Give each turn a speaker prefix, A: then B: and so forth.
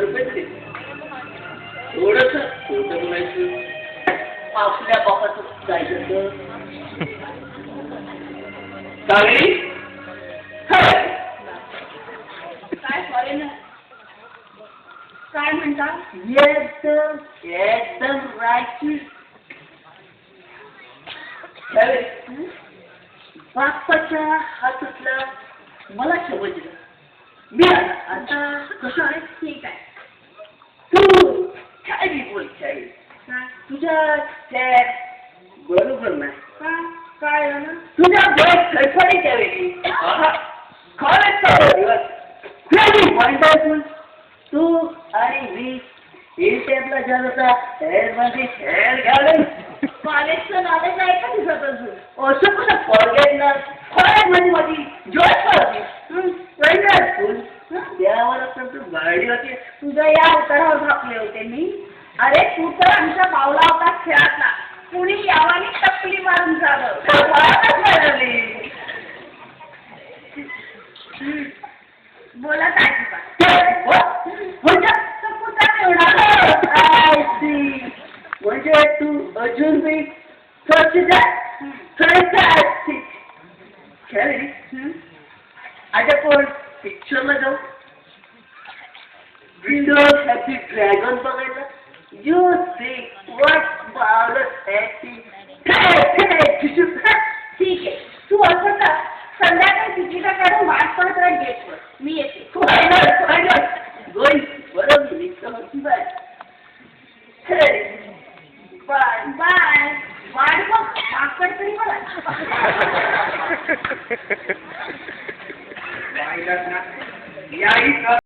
A: रुपये दिले. थोडंसं खोटं बोलायचं, आपल्या बापाचं जायचं. चांगली
B: काय फॉरेनर काय म्हणता?
A: एकदम एकदम रायची. बाप्पाच्या हातातला मला समजलं. मी आता कसं आहे?
B: ठीक आहे.
A: तू काय बी बोल काय
B: काय
A: तुझ्या त्या बरोबर नाही.
B: काय झालं?
A: तुझ्या डोळ्यात खडखडी त्यावेळी वंडरफुल. तू आणि मी इंटरला जाता हेअरमध्ये हेअर घालून
B: कॉलेजचं नॉलेज आहे का तुझं अजून?
A: असं कुठं फॉरगेट ना कॉलेजमध्ये माझी जॉब होती. वंडरफुल. त्यावर तू गाडी होती.
B: तुझ्या या उतारावर झापले होते मी. अरे तू तर आमच्या पावला होता खेळातला. कुणी यावानी टपली मारून जावं. बोला काय
A: म्हणजे तू अजून बी आता कोण पिक्चरला जाऊ विंडोज हॅपी ड्रॅगन बघायला. यू सी वॉट बावलत ऍक्टिंग.
B: ठीक आहे. तू असं का संध्याकाळी तिकीट काढून वाट पाहत राह गेटवर. मी येते. Bye bye. वाट बघ पाकड तरी मला.
A: या